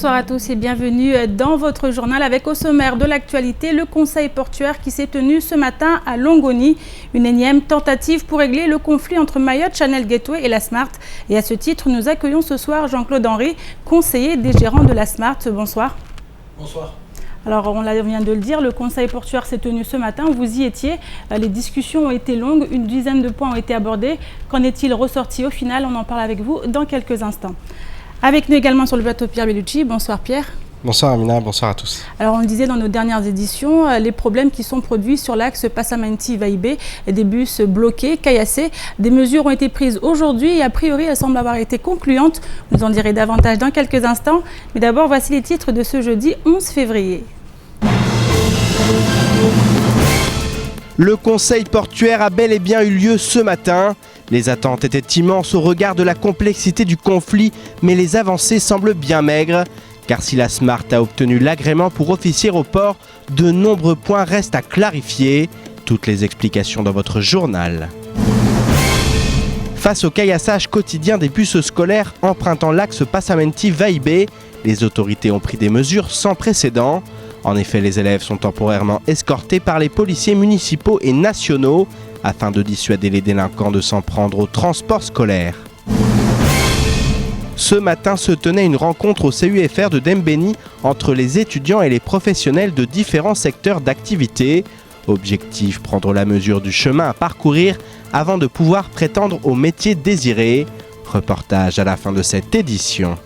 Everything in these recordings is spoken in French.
Bonsoir à tous et bienvenue dans votre journal avec au sommaire de l'actualité le conseil portuaire qui s'est tenu ce matin à Longoni. Une énième tentative pour régler le conflit entre Mayotte Channel Gateway et la Smart. Et à ce titre, nous accueillons ce soir Jean-Claude Henry, conseiller des gérants de la Smart. Bonsoir. Bonsoir. Alors, on vient de le dire, le conseil portuaire s'est tenu ce matin. Vous y étiez. Les discussions ont été longues. Une dizaine de points ont été abordés. Qu'en est-il ressorti au final? On en parle avec vous dans quelques instants. Avec nous également sur le plateau Pierre Bellucci. Bonsoir Pierre. Bonsoir Amina, bonsoir à tous. Alors on le disait dans nos dernières éditions, les problèmes qui sont produits sur l'axe Passamenti-Vaïbé, des bus bloqués, caillassés. Des mesures ont été prises aujourd'hui et a priori elles semblent avoir été concluantes. Vous en direz davantage dans quelques instants. Mais d'abord voici les titres de ce jeudi 11 février. Le conseil portuaire a bel et bien eu lieu ce matin. Les attentes étaient immenses au regard de la complexité du conflit, mais les avancées semblent bien maigres. Car si la Smart a obtenu l'agrément pour officier au port, de nombreux points restent à clarifier. Toutes les explications dans votre journal. Face au caillassage quotidien des bus scolaires empruntant l'axe Passamenti-Vaïbé, les autorités ont pris des mesures sans précédent. En effet, les élèves sont temporairement escortés par les policiers municipaux et nationaux afin de dissuader les délinquants de s'en prendre au transport scolaire. Ce matin se tenait une rencontre au CUFR de Dembéni entre les étudiants et les professionnels de différents secteurs d'activité. Objectif, prendre la mesure du chemin à parcourir avant de pouvoir prétendre au métier désiré. Reportage à la fin de cette édition.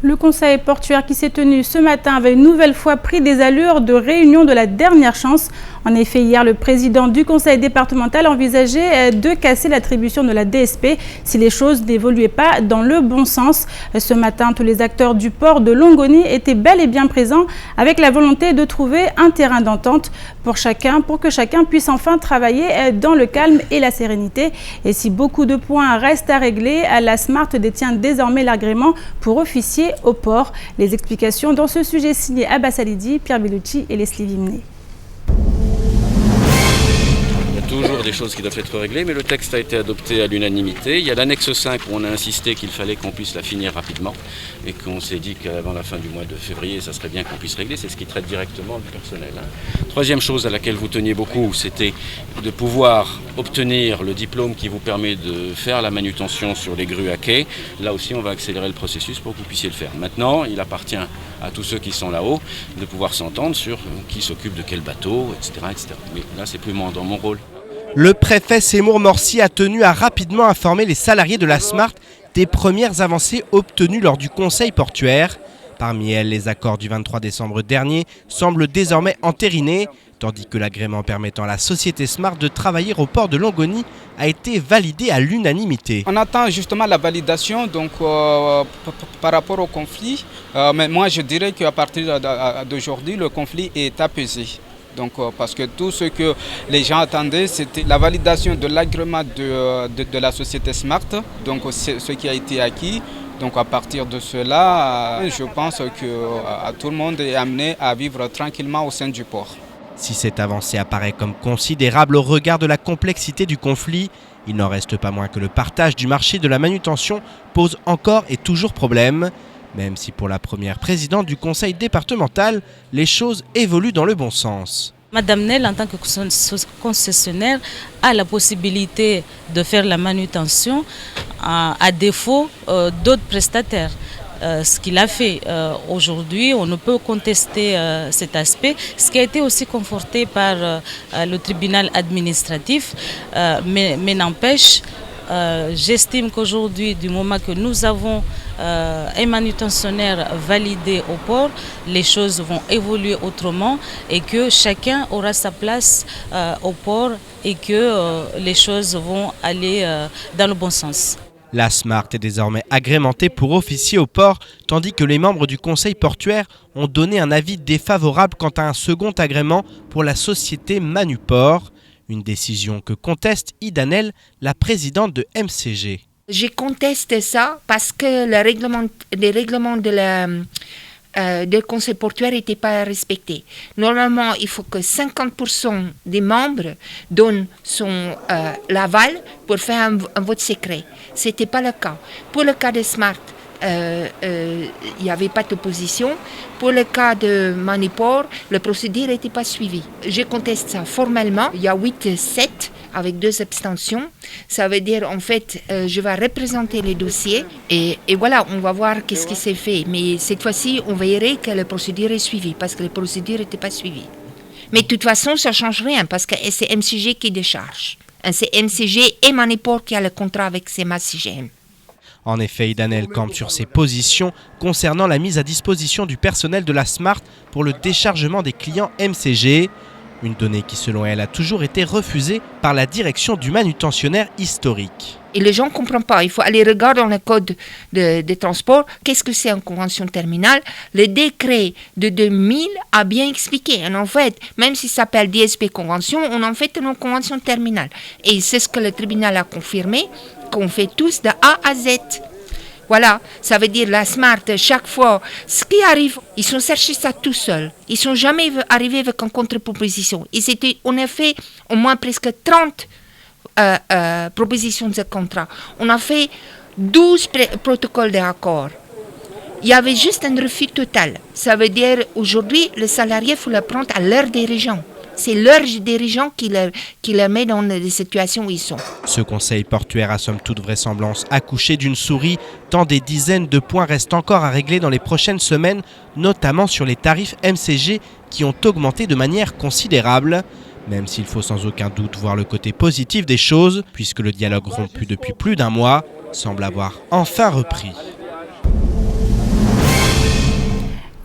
Le conseil portuaire qui s'est tenu ce matin avait une nouvelle fois pris des allures de réunion de la dernière chance. En effet, hier, le président du conseil départemental envisageait de casser l'attribution de la DSP si les choses n'évoluaient pas dans le bon sens. Ce matin, tous les acteurs du port de Longoni étaient bel et bien présents avec la volonté de trouver un terrain d'entente pour que chacun puisse enfin travailler dans le calme et la sérénité. Et si beaucoup de points restent à régler, la Smart détient désormais l'agrément pour officier au port. Les explications dans ce sujet signé Abbas Alidi, Pierre Bellucci et Leslie Vimné. Il y a toujours des choses qui doivent être réglées, mais le texte a été adopté à l'unanimité. Il y a l'annexe 5 où on a insisté qu'il fallait qu'on puisse la finir rapidement et qu'on s'est dit qu'avant la fin du mois de février, ça serait bien qu'on puisse régler. C'est ce qui traite directement le personnel. Troisième chose à laquelle vous teniez beaucoup, c'était de pouvoir obtenir le diplôme qui vous permet de faire la manutention sur les grues à quai. Là aussi, on va accélérer le processus pour que vous puissiez le faire. Maintenant, il appartient à tous ceux qui sont là-haut de pouvoir s'entendre sur qui s'occupe de quel bateau, etc., etc. Mais là, c'est plus dans mon rôle. Le préfet Seymour Morsi a tenu à rapidement informer les salariés de la Smart des premières avancées obtenues lors du conseil portuaire. Parmi elles, les accords du 23 décembre dernier semblent désormais entérinés, tandis que l'agrément permettant à la société Smart de travailler au port de Longoni a été validé à l'unanimité. On attend justement la validation par rapport au conflit, mais moi je dirais qu'à partir d'aujourd'hui, le conflit est apaisé. Parce que tout ce que les gens attendaient, c'était la validation de l'agrément de la société Smart, donc c'est ce qui a été acquis. Donc à partir de cela, je pense que tout le monde est amené à vivre tranquillement au sein du port. Si cette avancée apparaît comme considérable au regard de la complexité du conflit, il n'en reste pas moins que le partage du marché de la manutention pose encore et toujours problème. Même si pour la première présidente du conseil départemental, les choses évoluent dans le bon sens. Madame Nel, en tant que concessionnaire, a la possibilité de faire la manutention à défaut d'autres prestataires. Ce qu'il a fait aujourd'hui, on ne peut contester cet aspect, ce qui a été aussi conforté par le tribunal administratif, mais n'empêche, j'estime qu'aujourd'hui, du moment que nous avons un manutentionnaire validé au port, les choses vont évoluer autrement et que chacun aura sa place au port et que les choses vont aller dans le bon sens. La Smart est désormais agrémentée pour officier au port, tandis que les membres du conseil portuaire ont donné un avis défavorable quant à un second agrément pour la société Manuport. Une décision que conteste Idanel, la présidente de MCG. Je conteste ça parce que les règlements de du conseil portuaire n'était pas respecté. Normalement, il faut que 50% des membres donnent l'aval pour faire un vote secret. Ce n'était pas le cas. Pour le cas de Smart, il n'y avait pas d'opposition. Pour le cas de Manipur, la procédure n'était pas suivie. Je conteste ça formellement. Il y a 8-7 avec 2 abstentions. Ça veut dire, en fait, je vais représenter les dossiers et voilà, on va voir qu'est-ce qui s'est fait. Mais cette fois-ci, on verrait que la procédure est suivie parce que la procédure n'était pas suivie. Mais de toute façon, ça ne change rien parce que c'est MCG qui décharge. C'est MCG et Manipur qui a le contrat avec CMA-CGM. En effet, Idanel campe sur ses positions concernant la mise à disposition du personnel de la Smart pour le déchargement des clients MCG. Une donnée qui, selon elle, a toujours été refusée par la direction du manutentionnaire historique. Et les gens ne comprennent pas. Il faut aller regarder dans le code des transports. Qu'est-ce que c'est une convention terminale? Le décret de 2000 a bien expliqué. Et en fait, même si ça s'appelle DSP convention, on en fait une convention terminale. Et c'est ce que le tribunal a confirmé, qu'on fait tous de A à Z. Voilà, ça veut dire la Smart, chaque fois, ce qui arrive, ils sont cherchés ça tout seuls. Ils ne sont jamais arrivés avec une contre-proposition. On a fait au moins presque 30 propositions de contrat. On a fait 12 protocoles d'accord. Il y avait juste un refus total. Ça veut dire aujourd'hui, le salarié, il faut le prendre à leur dirigeant. C'est leur dirigeant qui les met dans des situations où ils sont. Ce conseil portuaire a somme toute vraisemblance accouché d'une souris, tant des dizaines de points restent encore à régler dans les prochaines semaines, notamment sur les tarifs MCG qui ont augmenté de manière considérable. Même s'il faut sans aucun doute voir le côté positif des choses, puisque le dialogue rompu depuis plus d'un mois semble avoir enfin repris.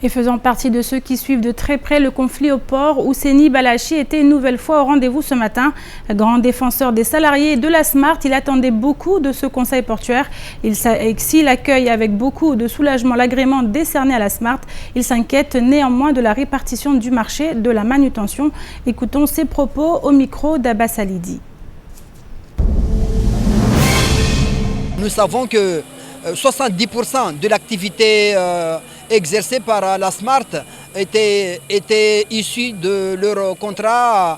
Et faisant partie de ceux qui suivent de très près le conflit au port, Ousseni Balachi était une nouvelle fois au rendez-vous ce matin. Grand défenseur des salariés de la Smart, il attendait beaucoup de ce conseil portuaire. S'il accueille avec beaucoup de soulagement l'agrément décerné à la Smart, il s'inquiète néanmoins de la répartition du marché de la manutention. Écoutons ses propos au micro d'Abbas Alidi. Nous savons que 70% de l'activité exercée par la Smart était issue de leur contrat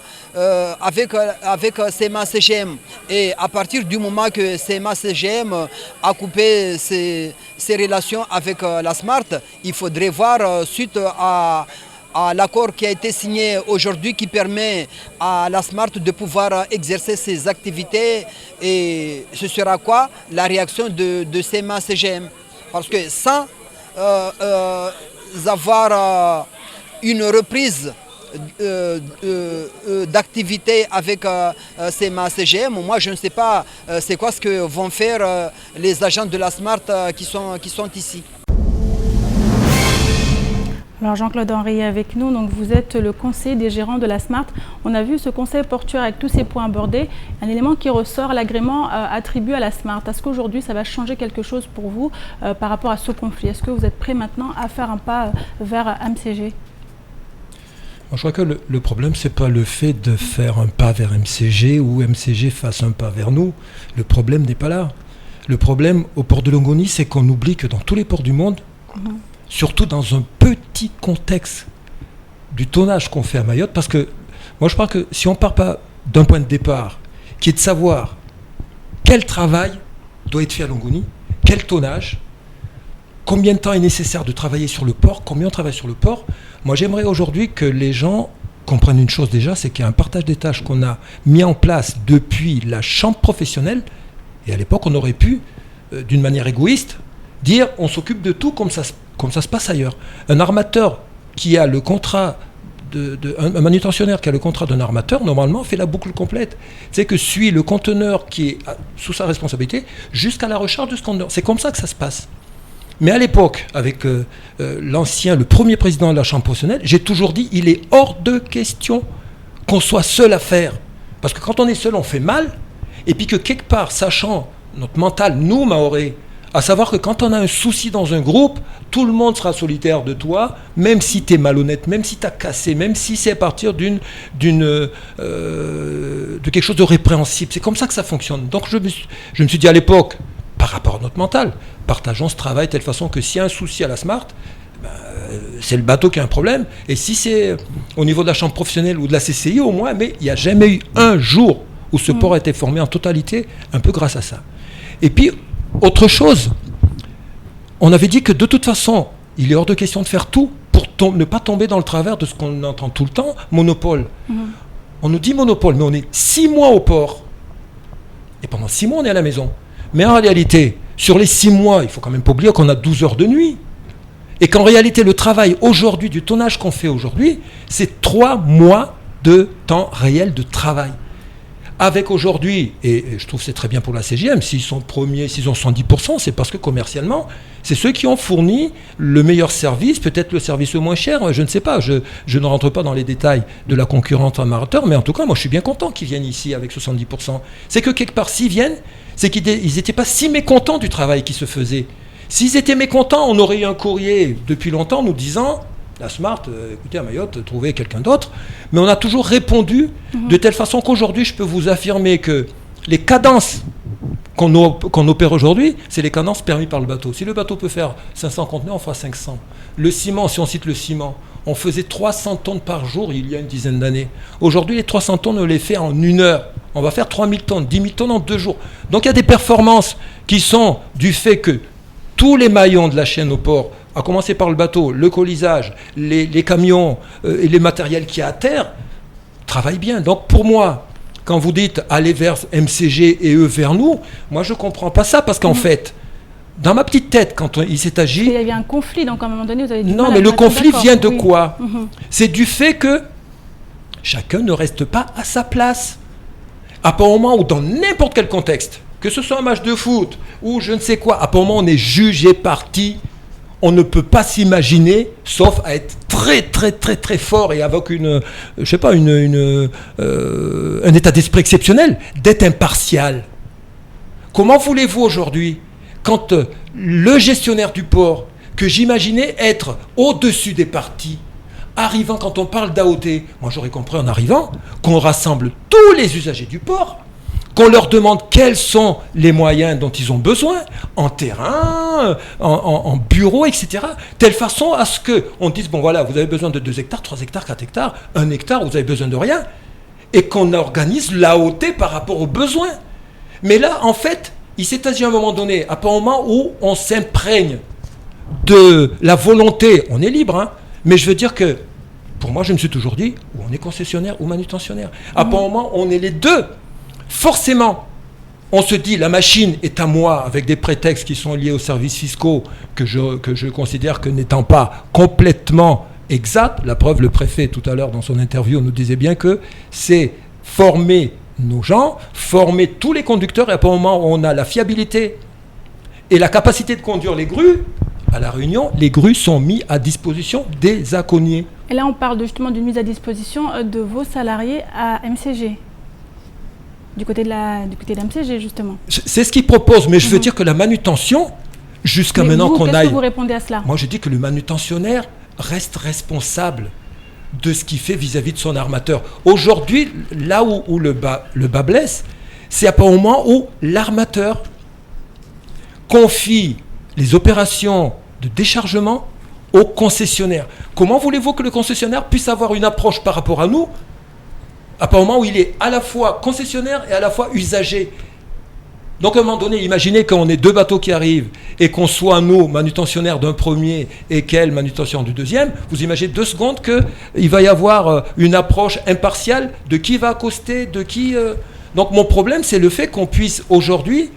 avec CMA-CGM. Et à partir du moment que CMA-CGM a coupé ses relations avec la Smart, il faudrait voir suite à l'accord qui a été signé aujourd'hui qui permet à la Smart de pouvoir exercer ses activités. Et ce sera quoi la réaction de CMA-CGM? Parce que sans avoir une reprise d'activité avec CMA-CGM, moi je ne sais pas c'est quoi ce que vont faire les agents de la Smart qui sont ici. Alors Jean-Claude Henry est avec nous, donc vous êtes le conseiller des gérants de la Smart. On a vu ce conseil portuaire avec tous ces points abordés, un élément qui ressort, l'agrément attribué à la Smart. Est-ce qu'aujourd'hui ça va changer quelque chose pour vous par rapport à ce conflit? Est-ce que vous êtes prêt maintenant à faire un pas vers MCG? Je crois que le problème, ce n'est pas le fait de faire un pas vers MCG ou MCG fasse un pas vers nous. Le problème n'est pas là. Le problème au port de Longoni, c'est qu'on oublie que dans tous les ports du monde, surtout dans un petit contexte du tonnage qu'on fait à Mayotte, parce que moi je crois que si on ne part pas d'un point de départ, qui est de savoir quel travail doit être fait à Longoni, quel tonnage, combien de temps est nécessaire de travailler sur le port, combien on travaille sur le port, moi j'aimerais aujourd'hui que les gens comprennent une chose déjà, c'est qu'il y a un partage des tâches qu'on a mis en place depuis la chambre professionnelle, et à l'époque on aurait pu, d'une manière égoïste, dire on s'occupe de tout comme ça se passe ailleurs. Un armateur qui a le contrat un manutentionnaire qui a le contrat d'un armateur, normalement, fait la boucle complète. C'est que suit le conteneur qui est sous sa responsabilité jusqu'à la recharge de ce conteneur. C'est comme ça que ça se passe. Mais à l'époque, avec le premier président de la chambre professionnelle, j'ai toujours dit il est hors de question qu'on soit seul à faire. Parce que quand on est seul, on fait mal. Et puis que quelque part, sachant notre mental, nous, Maoré, à savoir que quand on a un souci dans un groupe, tout le monde sera solitaire de toi, même si tu es malhonnête, même si tu as cassé, même si c'est à partir de quelque chose de répréhensible. C'est comme ça que ça fonctionne. Donc je me suis dit à l'époque, par rapport à notre mental, partageons ce travail de telle façon que s'il y a un souci à la Smart, c'est le bateau qui a un problème. Et si c'est au niveau de la chambre professionnelle ou de la CCI au moins, mais il n'y a jamais eu un jour où ce port a été formé en totalité, un peu grâce à ça. Et puis, autre chose, on avait dit que de toute façon, il est hors de question de faire tout pour ne pas tomber dans le travers de ce qu'on entend tout le temps, monopole. On nous dit monopole, mais on est 6 mois au port. Et pendant 6 mois, on est à la maison. Mais en réalité, sur les 6 mois, il ne faut quand même pas oublier qu'on a 12 heures de nuit. Et qu'en réalité, le travail aujourd'hui, du tonnage qu'on fait aujourd'hui, c'est 3 mois de temps réel de travail. Avec aujourd'hui, et je trouve que c'est très bien pour la CGM, s'ils sont premiers, s'ils ont 110%, c'est parce que commercialement, c'est ceux qui ont fourni le meilleur service, peut-être le service le moins cher, je ne sais pas, je ne rentre pas dans les détails de la concurrence amateur, mais en tout cas, moi je suis bien content qu'ils viennent ici avec 70%. C'est que quelque part, s'ils viennent, c'est qu'ils n'étaient pas si mécontents du travail qui se faisait. S'ils étaient mécontents, on aurait eu un courrier depuis longtemps nous disant... La Smart, écoutez, à Mayotte, trouvez quelqu'un d'autre. Mais on a toujours répondu de telle façon qu'aujourd'hui, je peux vous affirmer que les cadences qu'on opère aujourd'hui, c'est les cadences permises par le bateau. Si le bateau peut faire 500 conteneurs, on fera 500. Le ciment, si on cite le ciment, on faisait 300 tonnes par jour il y a une dizaine d'années. Aujourd'hui, les 300 tonnes, on les fait en 1 heure. On va faire 3000 tonnes, 10 000 tonnes en 2 jours. Donc il y a des performances qui sont du fait que tous les maillons de la chaîne au port, à commencer par le bateau, le colisage, les camions et les matériels qui y a à terre, travaillent bien. Donc pour moi, quand vous dites aller vers MCG et eux vers nous, moi je ne comprends pas ça parce qu'en fait, dans ma petite tête, quand il s'est agi... Il y avait un conflit, donc à un moment donné, vous avez dit... Non, mais le conflit vient de quoi ? C'est du fait que chacun ne reste pas à sa place. À un moment où dans n'importe quel contexte, que ce soit un match de foot ou je ne sais quoi, à un moment on est jugé parti. On ne peut pas s'imaginer, sauf à être très très très très fort et avec un état d'esprit exceptionnel, d'être impartial. Comment voulez-vous aujourd'hui, quand le gestionnaire du port, que j'imaginais être au-dessus des parties, arrivant quand on parle d'AOT, moi j'aurais compris en arrivant, qu'on rassemble tous les usagers du port, qu'on leur demande quels sont les moyens dont ils ont besoin, en terrain, en bureau, etc. Telle façon à ce qu'on dise, bon voilà, vous avez besoin de 2 hectares, 3 hectares, 4 hectares, 1 hectare, vous avez besoin de rien, et qu'on organise l'AOT par rapport aux besoins. Mais là, en fait, il s'est agi à un moment donné, à un moment où on s'imprègne de la volonté, on est libre, hein, mais je veux dire que, pour moi, je me suis toujours dit, ou on est concessionnaire ou manutentionnaire. À un moment, on est les deux. Forcément, on se dit la machine est à moi avec des prétextes qui sont liés aux services fiscaux que je considère que n'étant pas complètement exact. La preuve, le préfet tout à l'heure dans son interview nous disait bien que c'est former nos gens, former tous les conducteurs et à un moment où on a la fiabilité et la capacité de conduire les grues, à La Réunion, les grues sont mises à disposition des aconniers. Et là, on parle justement d'une mise à disposition de vos salariés à MCG. Du côté de MCG, justement. C'est ce qu'ils proposent, mais je veux dire que la manutention, jusqu'à maintenant qu'on aille... Qu'est-ce que vous répondez à cela ? Moi, je dis que le manutentionnaire reste responsable de ce qu'il fait vis-à-vis de son armateur. Aujourd'hui, là où le bas blesse, c'est à un moment où l'armateur confie les opérations de déchargement au concessionnaire. Comment voulez-vous que le concessionnaire puisse avoir une approche par rapport à nous à un moment où il est à la fois concessionnaire et à la fois usager? Donc à un moment donné, imaginez qu'on ait 2 bateaux qui arrivent et qu'on soit nous, manutentionnaires d'un premier et qu'elle, manutentionnaire du deuxième, vous imaginez 2 secondes qu'il va y avoir une approche impartiale de qui va accoster, de qui... Donc mon problème, c'est le fait qu'on puisse aujourd'hui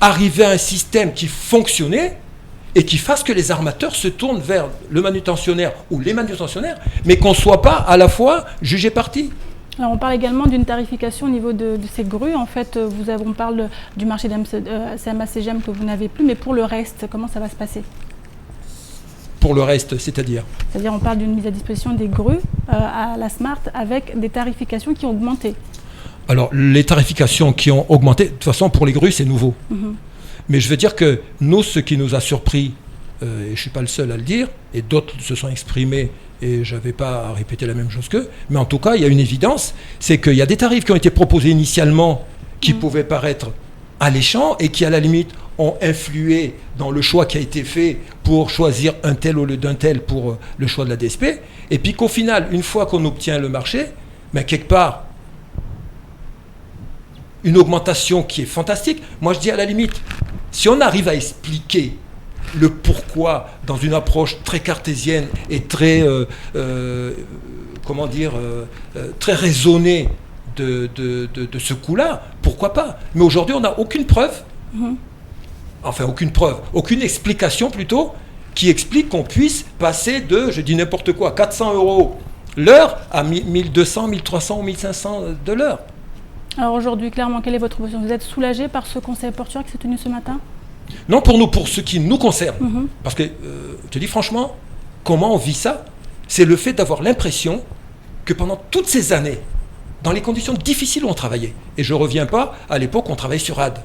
arriver à un système qui fonctionnait et qui fasse que les armateurs se tournent vers le manutentionnaire ou les manutentionnaires, mais qu'on ne soit pas à la fois jugé parti. Alors on parle également d'une tarification au niveau de ces grues. En fait, on parle du marché CMA-CGM que vous n'avez plus, mais pour le reste, comment ça va se passer? Pour le reste, c'est-à-dire? C'est-à-dire on parle d'une mise à disposition des grues à la Smart avec des tarifications qui ont augmenté. Alors, les tarifications qui ont augmenté, de toute façon, pour les grues, c'est nouveau. Mais je veux dire que nous, ce qui nous a surpris, et je ne suis pas le seul à le dire, et d'autres se sont exprimés, et je n'avais pas à répéter la même chose qu'eux, mais en tout cas, il y a une évidence, c'est qu'il y a des tarifs qui ont été proposés initialement qui pouvaient paraître alléchants et qui, à la limite, ont influé dans le choix qui a été fait pour choisir un tel au lieu d'un tel pour le choix de la DSP, et puis qu'au final, une fois qu'on obtient le marché, quelque part, une augmentation qui est fantastique. Moi, je dis à la limite, si on arrive à expliquer le pourquoi dans une approche très cartésienne et très, très raisonnée de ce coup-là, pourquoi pas? Mais aujourd'hui, on n'a aucune preuve, aucune explication plutôt, qui explique qu'on puisse passer de, je dis n'importe quoi, 400 € l'heure à 1200, 1300 ou 1500 de l'heure. Alors aujourd'hui, clairement, quelle est votre position? Vous êtes soulagé par ce conseil portuaire qui s'est tenu ce matin? Non, pour ce qui nous concerne. Parce que, je te dis franchement, comment on vit ça? C'est le fait d'avoir l'impression que pendant toutes ces années, dans les conditions difficiles où on travaillait, et je ne reviens pas à l'époque où on travaillait sur AD,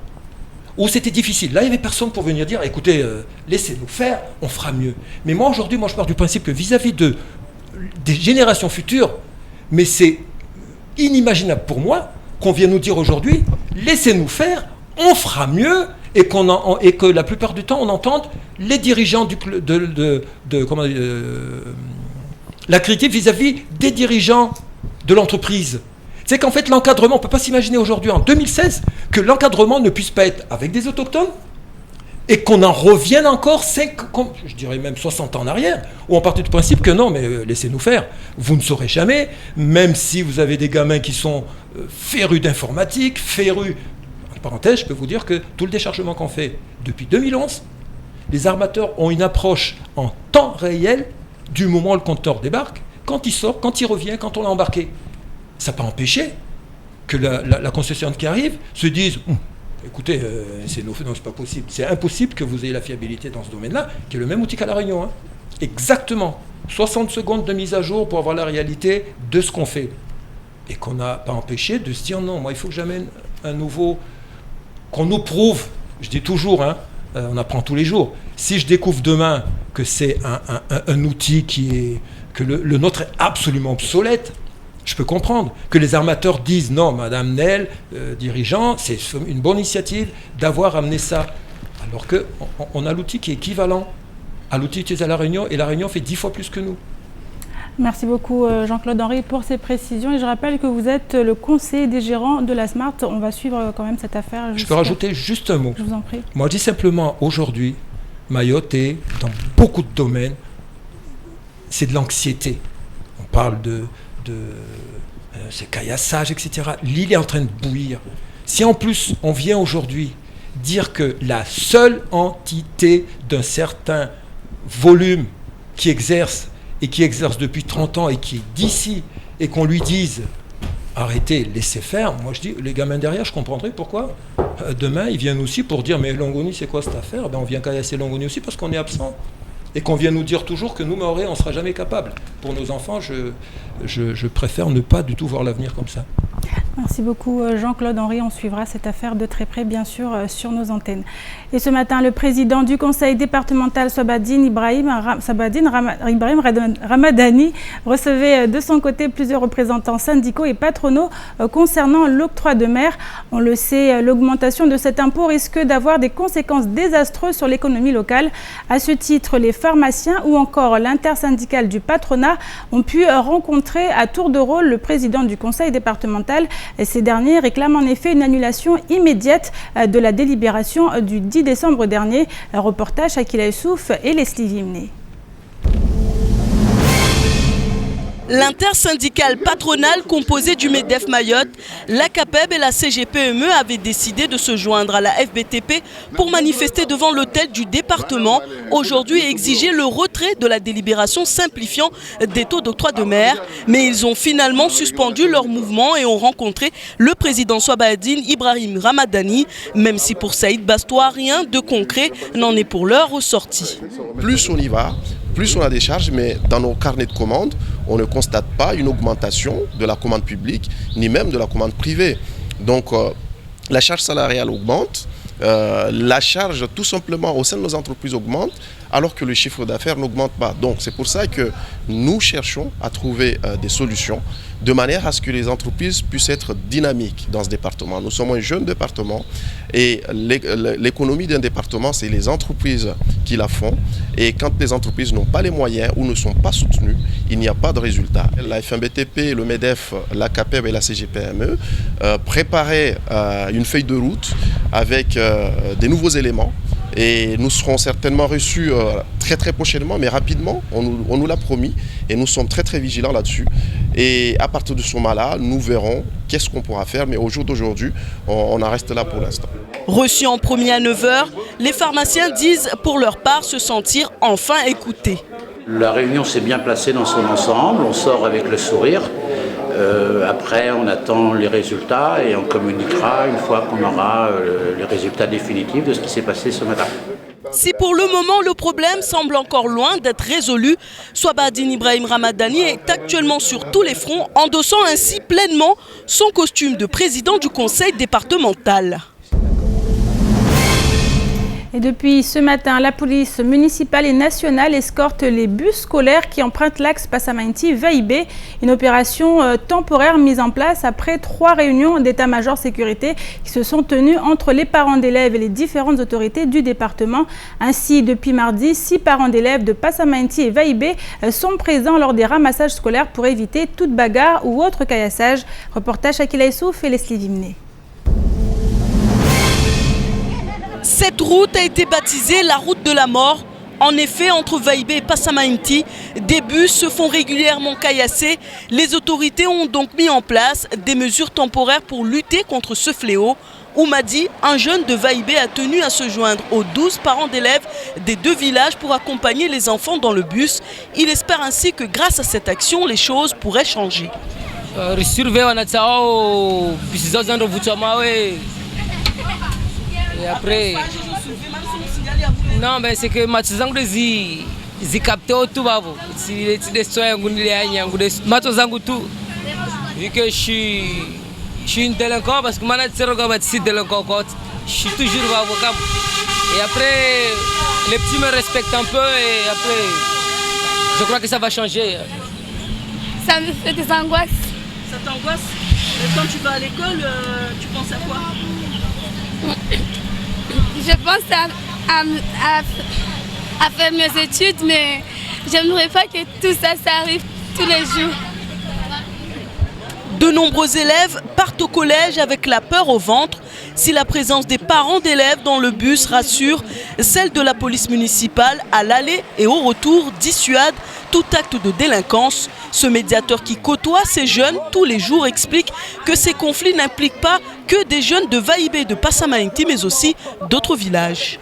où c'était difficile. Là, il n'y avait personne pour venir dire, écoutez, laissez-nous faire, on fera mieux. Mais moi, aujourd'hui, je pars du principe que vis-à-vis des générations futures, mais c'est inimaginable pour moi qu'on vienne nous dire aujourd'hui, laissez-nous faire, on fera mieux, et que la plupart du temps, on entende les dirigeants la critique vis-à-vis des dirigeants de l'entreprise. C'est qu'en fait, l'encadrement, on ne peut pas s'imaginer aujourd'hui, en 2016, que l'encadrement ne puisse pas être avec des autochtones, et qu'on en revienne encore, je dirais même 60 ans en arrière, où on partait du principe que non, mais laissez-nous faire, vous ne saurez jamais, même si vous avez des gamins qui sont férus d'informatique, férus... En parenthèse, je peux vous dire que tout le déchargement qu'on fait depuis 2011, les armateurs ont une approche en temps réel du moment où le compteur débarque, quand il sort, quand il revient, quand on l'a embarqué. Ça n'a pas empêché que la concessionnaire qui arrive se dise... Écoutez, non, c'est pas possible. C'est impossible que vous ayez la fiabilité dans ce domaine-là, qui est le même outil qu'à La Réunion. Exactement. 60 secondes de mise à jour pour avoir la réalité de ce qu'on fait. Et qu'on n'a pas empêché de se dire non, moi il faut que j'amène un nouveau... Qu'on nous prouve, je dis toujours, on apprend tous les jours. Si je découvre demain que c'est un outil que le nôtre est absolument obsolète, je peux comprendre que les armateurs disent non, Madame Nel, dirigeant, c'est une bonne initiative d'avoir amené ça. Alors qu'on a l'outil qui est équivalent à l'outil utilisé à La Réunion, et La Réunion fait 10 fois plus que nous. Merci beaucoup Jean-Claude Henry pour ces précisions. Et je rappelle que vous êtes le conseiller des gérants de la Smart. On va suivre quand même cette affaire. Je peux rajouter juste un mot. Je vous en prie. Moi, je dis simplement, aujourd'hui, Mayotte est, dans beaucoup de domaines, c'est de l'anxiété. On parle de c'est caillassage, etc. L'île est en train de bouillir. Si en plus on vient aujourd'hui dire que la seule entité d'un certain volume qui exerce depuis 30 ans et qui est d'ici, et qu'on lui dise arrêtez, laissez faire, moi je dis les gamins derrière, je comprendrai pourquoi. Demain ils viennent aussi pour dire mais Longoni c'est quoi cette affaire? On vient caillasser Longoni aussi parce qu'on est absent. Et qu'on vient nous dire toujours que nous, Mahorais, on ne sera jamais capable. Pour nos enfants, je préfère ne pas du tout voir l'avenir comme ça. Merci beaucoup Jean-Claude Henry. On suivra cette affaire de très près, bien sûr, sur nos antennes. Et ce matin, le président du conseil départemental Sabadine Ibrahim Ramadani recevait de son côté plusieurs représentants syndicaux et patronaux concernant l'octroi de mer. On le sait, l'augmentation de cet impôt risque d'avoir des conséquences désastreuses sur l'économie locale. À ce titre, les pharmaciens ou encore l'intersyndicale du patronat ont pu rencontrer à tour de rôle le président du conseil départemental. Ces derniers réclament en effet une annulation immédiate de la délibération du 10 décembre dernier. Un reportage Akila Youssouf et Leslie Vimné. L'intersyndicale patronale composée du MEDEF Mayotte, l'ACAPEB et la CGPME avaient décidé de se joindre à la FBTP pour manifester devant l'hôtel du département aujourd'hui et exiger le retrait de la délibération simplifiant des taux d'octroi de mer. Mais ils ont finalement suspendu leur mouvement et ont rencontré le président Sabadine Ibrahim Ramadani, même si pour Saïd Bastoua, rien de concret n'en est pour l'heure ressorti. Plus on y va, plus on a des charges, mais dans nos carnets de commandes, on ne constate pas une augmentation de la commande publique, ni même de la commande privée. Donc la charge salariale augmente, la charge tout simplement au sein de nos entreprises augmente, alors que le chiffre d'affaires n'augmente pas. Donc c'est pour ça que nous cherchons à trouver des solutions de manière à ce que les entreprises puissent être dynamiques dans ce département. Nous sommes un jeune département et l'économie d'un département, c'est les entreprises qui la font. Et quand les entreprises n'ont pas les moyens ou ne sont pas soutenues, il n'y a pas de résultat. La FMBTP, le MEDEF, la CAPEB et la CGPME préparaient une feuille de route avec des nouveaux éléments. Et nous serons certainement reçus très très prochainement, mais rapidement, on nous l'a promis et nous sommes très très vigilants là-dessus. Et à partir de ce moment-là, nous verrons qu'est-ce qu'on pourra faire, mais au jour d'aujourd'hui, on en reste là pour l'instant. Reçus en premier à 9h, les pharmaciens disent pour leur part se sentir enfin écoutés. La réunion s'est bien placée dans son ensemble, on sort avec le sourire. Après, on attend les résultats et on communiquera une fois qu'on aura les résultats définitifs de ce qui s'est passé ce matin. Si pour le moment le problème semble encore loin d'être résolu, Swabadine Ibrahim Ramadani est actuellement sur tous les fronts, endossant ainsi pleinement son costume de président du conseil départemental. Et depuis ce matin, la police municipale et nationale escorte les bus scolaires qui empruntent l'axe Passamainti-Vaïbé. Une opération temporaire mise en place après 3 réunions d'état-major sécurité qui se sont tenues entre les parents d'élèves et les différentes autorités du département. Ainsi, depuis mardi, 6 parents d'élèves de Passamainti et Vaïbé sont présents lors des ramassages scolaires pour éviter toute bagarre ou autre caillassage. Reportage Akila Issouf et Leslie Vimné. Cette route a été baptisée la route de la mort. En effet, entre Vaïbé et Passamainti, des bus se font régulièrement caillasser. Les autorités ont donc mis en place des mesures temporaires pour lutter contre ce fléau. Oumadi, un jeune de Vaïbé, a tenu à se joindre aux 12 parents d'élèves des 2 villages pour accompagner les enfants dans le bus. Il espère ainsi que grâce à cette action, les choses pourraient changer. Et après, non, mais c'est que ma zangu zikapte tout babo. Si des soins mato zangu tout. Vu que je suis un délinquant parce que moi je suis délinquant, je suis toujours avocat. Et après, les petits me respectent un peu et après, je crois que ça va changer. Ça me fait des angoisses. Ça t'angoisse? Quand tu vas à l'école, tu penses à quoi? Je pense à faire mes études, mais j'aimerais pas que tout ça arrive tous les jours. De nombreux élèves partent au collège avec la peur au ventre. Si la présence des parents d'élèves dans le bus rassure, celle de la police municipale à l'aller et au retour dissuade tout acte de délinquance. Ce médiateur qui côtoie ces jeunes tous les jours explique que ces conflits n'impliquent pas que des jeunes de Vaïbé, de Passamainti, mais aussi d'autres villages.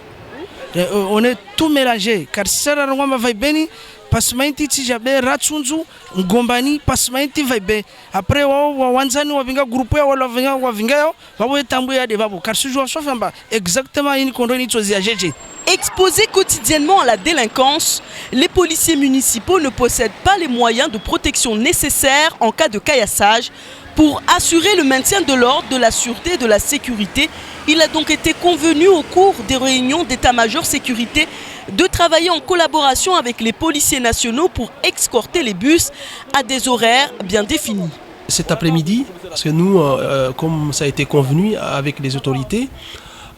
On est tout mélangé, car si ça Vaïbé, Passamainti Tijabe, Ratsunzu, Ngombani, Passamainti Vaïbé. Après, Wanzani, Wavinga, groupé, Wavinga, Wawetambouya de Babou, car ce jour, exactement une condamnée de Exposés quotidiennement à la délinquance, les policiers municipaux ne possèdent pas les moyens de protection nécessaires en cas de caillassage. Pour assurer le maintien de l'ordre, de la sûreté et de la sécurité, il a donc été convenu au cours des réunions d'état-major sécurité de travailler en collaboration avec les policiers nationaux pour escorter les bus à des horaires bien définis. Cet après-midi, parce que nous, comme ça a été convenu avec les autorités,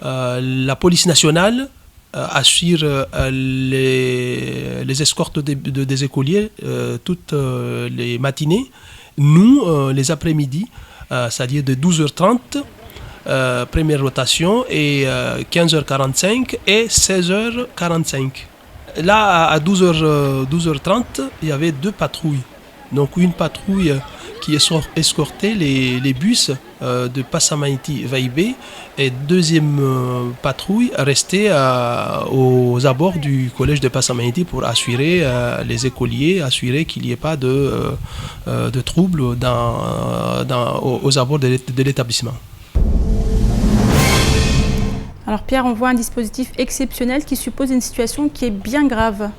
la police nationale assure les escortes des écoliers toutes les matinées. Nous, les après-midi, c'est-à-dire de 12h30, première rotation, et 15h45 et 16h45. Là, à 12h30, il y avait 2 patrouilles. Donc une patrouille qui escortait les bus de Passamainti Vaïbé et deuxième patrouille restait aux abords du collège de Passamainti pour assurer les écoliers, assurer qu'il n'y ait pas de troubles aux abords de l'établissement. Alors Pierre, on voit un dispositif exceptionnel qui suppose une situation qui est bien grave.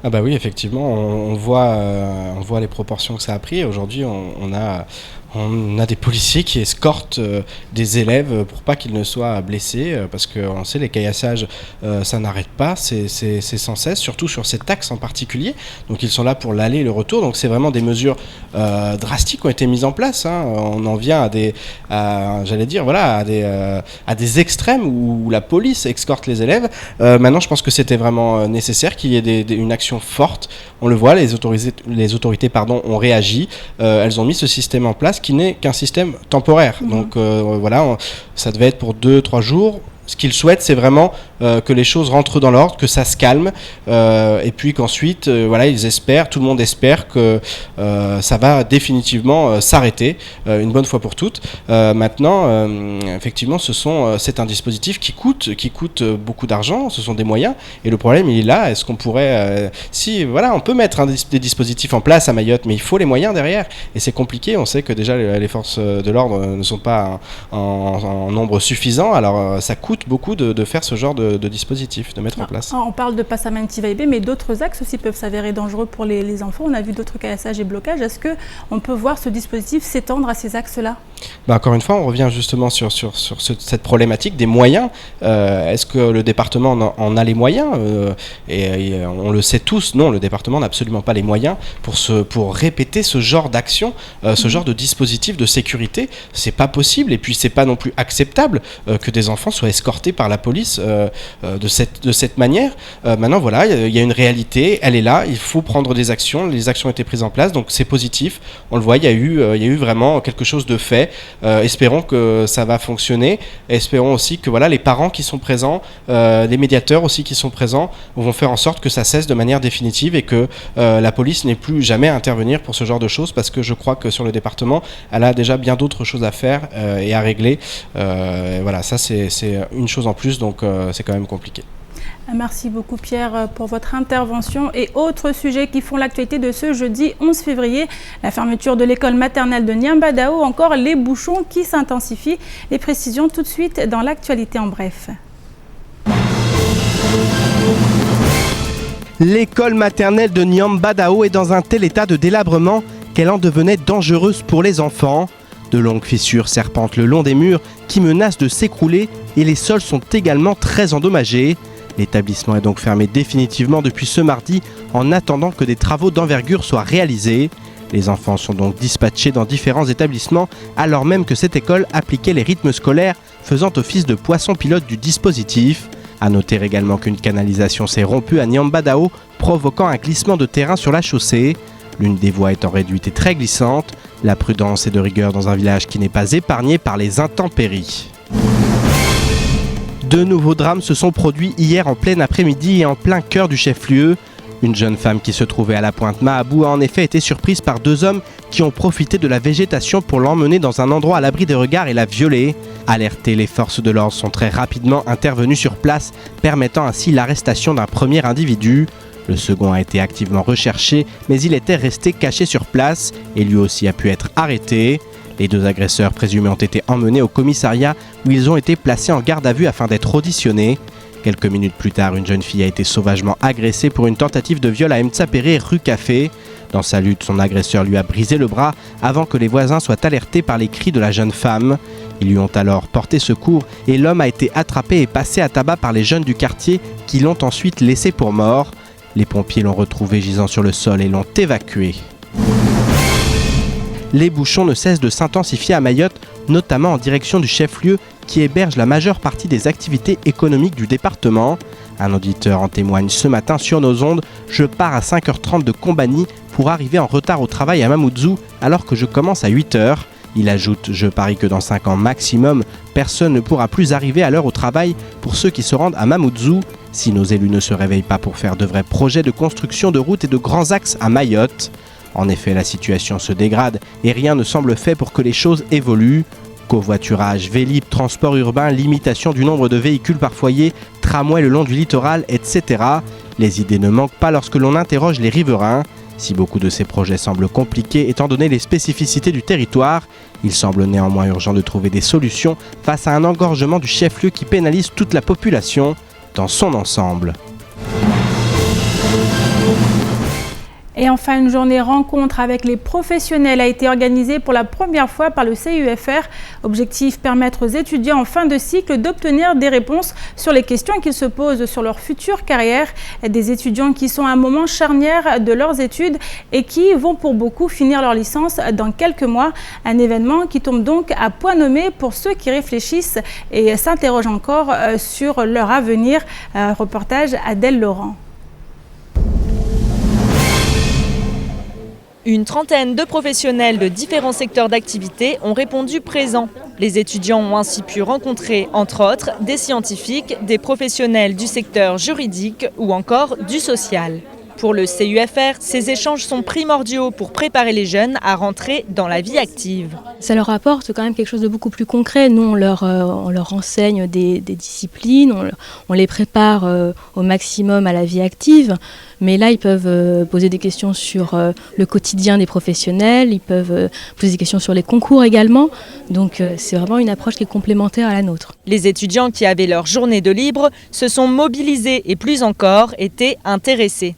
Ah bah oui, effectivement, on voit les proportions que ça a pris. Aujourd'hui, on On a des policiers qui escortent des élèves pour pas qu'ils ne soient blessés, parce qu'on sait les caillassages, ça n'arrête pas, c'est sans cesse, surtout sur cet axe en particulier. Donc ils sont là pour l'aller et le retour. Donc c'est vraiment des mesures drastiques qui ont été mises en place. On en vient à des extrêmes où la police escorte les élèves. Maintenant, je pense que c'était vraiment nécessaire qu'il y ait une action forte. On le voit, les autorités ont réagi. Elles ont mis ce système en place qui n'est qu'un système temporaire. Donc ça devait être pour 2-3 jours. Ce qu'ils souhaitent, c'est vraiment que les choses rentrent dans l'ordre, que ça se calme, et puis qu'ensuite, ils espèrent, tout le monde espère que ça va définitivement s'arrêter une bonne fois pour toutes. Maintenant, effectivement, c'est un dispositif qui coûte beaucoup d'argent, ce sont des moyens, et le problème il est là. Est-ce qu'on pourrait, on peut mettre des dispositifs en place à Mayotte, mais il faut les moyens derrière, et c'est compliqué. On sait que déjà les forces de l'ordre ne sont pas en nombre suffisant, alors ça coûte beaucoup de faire ce genre de dispositif, de mettre en place. On parle de Passamenti-Vaibé, mais d'autres axes aussi peuvent s'avérer dangereux pour les enfants. On a vu d'autres caillassages et blocages. Est-ce qu'on peut voir ce dispositif s'étendre à ces axes-là ? Encore une fois, on revient justement sur cette problématique des moyens. Est-ce que le département en a les moyens ? Et on le sait tous, non, le département n'a absolument pas les moyens pour répéter ce genre d'action, ce genre de dispositif de sécurité. C'est pas possible, et puis c'est pas non plus acceptable que des enfants soient escortés par la police de cette manière. Maintenant, voilà, il y a une réalité, elle est là, il faut prendre des actions. Les actions ont été prises en place, donc c'est positif. On le voit, il y a eu vraiment quelque chose de fait. Espérons que ça va fonctionner. Espérons aussi que les parents qui sont présents, les médiateurs aussi qui sont présents, vont faire en sorte que ça cesse de manière définitive et que la police n'ait plus jamais à intervenir pour ce genre de choses, parce que je crois que sur le département, elle a déjà bien d'autres choses à faire et à régler. Ça c'est une chose en plus, donc c'est quand même compliqué. Merci beaucoup Pierre pour votre intervention. Et autres sujets qui font l'actualité de ce jeudi 11 février, la fermeture de l'école maternelle de Niambadao, encore les bouchons qui s'intensifient. Les précisions tout de suite dans l'actualité en bref. L'école maternelle de Niambadao est dans un tel état de délabrement qu'elle en devenait dangereuse pour les enfants. De longues fissures serpentent le long des murs qui menacent de s'écrouler et les sols sont également très endommagés. L'établissement est donc fermé définitivement depuis ce mardi en attendant que des travaux d'envergure soient réalisés. Les enfants sont donc dispatchés dans différents établissements alors même que cette école appliquait les rythmes scolaires faisant office de poisson pilote du dispositif. A noter également qu'une canalisation s'est rompue à Niambadao, provoquant un glissement de terrain sur la chaussée. L'une des voies étant réduite et très glissante, la prudence est de rigueur dans un village qui n'est pas épargné par les intempéries. Deux nouveaux drames se sont produits hier en plein après-midi et en plein cœur du chef-lieu. Une jeune femme qui se trouvait à la pointe Mahabou a en effet été surprise par deux hommes qui ont profité de la végétation pour l'emmener dans un endroit à l'abri des regards et la violer. Alertées, les forces de l'ordre sont très rapidement intervenues sur place, permettant ainsi l'arrestation d'un premier individu. Le second a été activement recherché, mais il était resté caché sur place et lui aussi a pu être arrêté. Les deux agresseurs présumés ont été emmenés au commissariat où ils ont été placés en garde à vue afin d'être auditionnés. Quelques minutes plus tard, une jeune fille a été sauvagement agressée pour une tentative de viol à Mtsapéré, rue Café. Dans sa lutte, son agresseur lui a brisé le bras avant que les voisins soient alertés par les cris de la jeune femme. Ils lui ont alors porté secours et l'homme a été attrapé et passé à tabac par les jeunes du quartier qui l'ont ensuite laissé pour mort. Les pompiers l'ont retrouvé gisant sur le sol et l'ont évacué. Les bouchons ne cessent de s'intensifier à Mayotte, notamment en direction du chef-lieu qui héberge la majeure partie des activités économiques du département. Un auditeur en témoigne ce matin sur nos ondes. Je pars à 5h30 de Combani pour arriver en retard au travail à Mamoudzou alors que je commence à 8h. Il ajoute « Je parie que dans 5 ans maximum, personne ne pourra plus arriver à l'heure au travail pour ceux qui se rendent à Mamoudzou. Si nos élus ne se réveillent pas pour faire de vrais projets de construction de routes et de grands axes à Mayotte. » En effet, la situation se dégrade et rien ne semble fait pour que les choses évoluent. Covoiturage, vélib, transport urbain, limitation du nombre de véhicules par foyer, tramway le long du littoral, etc. Les idées ne manquent pas lorsque l'on interroge les riverains. Si beaucoup de ces projets semblent compliqués étant donné les spécificités du territoire, il semble néanmoins urgent de trouver des solutions face à un engorgement du chef-lieu qui pénalise toute la population dans son ensemble. Et enfin, une journée rencontre avec les professionnels a été organisée pour la première fois par le CUFR. Objectif, permettre aux étudiants en fin de cycle d'obtenir des réponses sur les questions qu'ils se posent sur leur future carrière. Des étudiants qui sont à un moment charnière de leurs études et qui vont pour beaucoup finir leur licence dans quelques mois. Un événement qui tombe donc à point nommé pour ceux qui réfléchissent et s'interrogent encore sur leur avenir. Reportage Adèle Laurent. Une trentaine de professionnels de différents secteurs d'activité ont répondu présents. Les étudiants ont ainsi pu rencontrer, entre autres, des scientifiques, des professionnels du secteur juridique ou encore du social. Pour le CUFR, ces échanges sont primordiaux pour préparer les jeunes à rentrer dans la vie active. Ça leur apporte quand même quelque chose de beaucoup plus concret. Nous, on leur enseigne des disciplines, on les prépare au maximum à la vie active. Mais là, ils peuvent poser des questions sur le quotidien des professionnels, ils peuvent poser des questions sur les concours également. Donc c'est vraiment une approche qui est complémentaire à la nôtre. Les étudiants qui avaient leur journée de libre se sont mobilisés et plus encore étaient intéressés.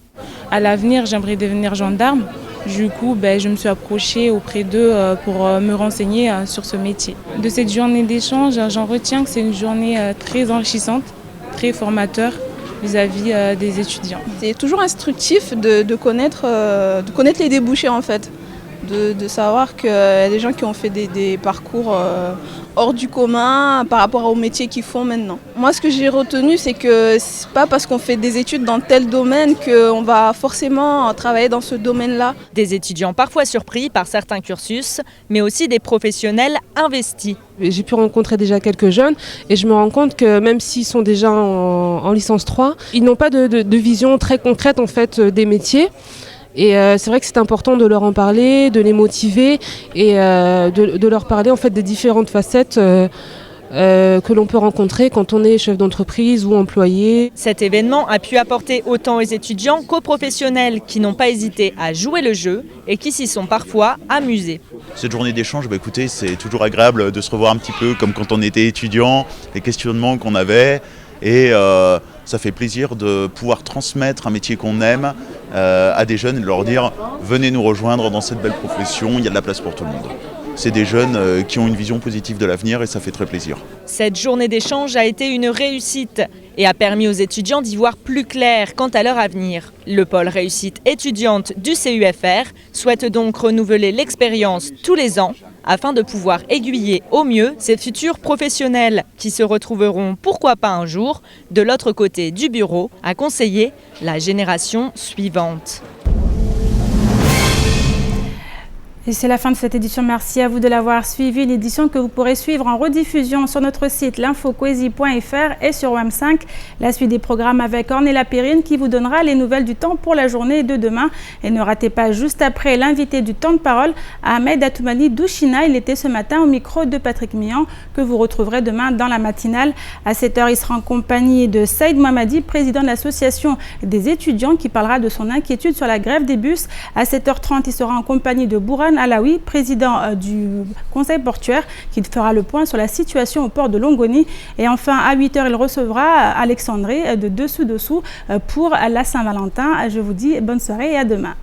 À l'avenir, j'aimerais devenir gendarme. Du coup, je me suis approchée auprès d'eux pour me renseigner sur ce métier. De cette journée d'échange, j'en retiens que c'est une journée très enrichissante, très formateur vis-à-vis des étudiants. C'est toujours instructif de connaître les débouchés en fait, de savoir qu'il y a des gens qui ont fait des parcours hors du commun par rapport au métier qu'ils font maintenant. Moi, ce que j'ai retenu, c'est que c'est pas parce qu'on fait des études dans tel domaine qu'on va forcément travailler dans ce domaine-là. Des étudiants parfois surpris par certains cursus, mais aussi des professionnels investis. J'ai pu rencontrer déjà quelques jeunes et je me rends compte que même s'ils sont déjà en licence 3, ils n'ont pas de vision très concrète en fait des métiers. Et c'est vrai que c'est important de leur en parler, de les motiver et de leur parler en fait des différentes facettes que l'on peut rencontrer quand on est chef d'entreprise ou employé. Cet événement a pu apporter autant aux étudiants qu'aux professionnels qui n'ont pas hésité à jouer le jeu et qui s'y sont parfois amusés. Cette journée d'échange, écoutez, c'est toujours agréable de se revoir un petit peu comme quand on était étudiant, les questionnements qu'on avait et ça fait plaisir de pouvoir transmettre un métier qu'on aime à des jeunes et de leur dire « Venez nous rejoindre dans cette belle profession, il y a de la place pour tout le monde ». C'est des jeunes qui ont une vision positive de l'avenir et ça fait très plaisir. Cette journée d'échange a été une réussite et a permis aux étudiants d'y voir plus clair quant à leur avenir. Le pôle réussite étudiante du CUFR souhaite donc renouveler l'expérience tous les ans afin de pouvoir aiguiller au mieux ces futurs professionnels qui se retrouveront, pourquoi pas un jour, de l'autre côté du bureau à conseiller la génération suivante. Et c'est la fin de cette édition. Merci à vous de l'avoir suivi. Une édition que vous pourrez suivre en rediffusion sur notre site l'infoquesi.fr et sur WAM5. La suite des programmes avec Ornella Périne qui vous donnera les nouvelles du temps pour la journée de demain. Et ne ratez pas juste après l'invité du temps de parole, Ahmed Atoumani Douchina. Il était ce matin au micro de Patrick Mian que vous retrouverez demain dans la matinale. À 7h, il sera en compagnie de Saïd Mohamadi, président de l'association des étudiants qui parlera de son inquiétude sur la grève des bus. À 7h30, il sera en compagnie de Bourhan Alaoui, président du conseil portuaire, qui fera le point sur la situation au port de Longoni. Et enfin, à 8h, il recevra Alexandré de Dessous Dessous pour la Saint-Valentin. Je vous dis bonne soirée et à demain.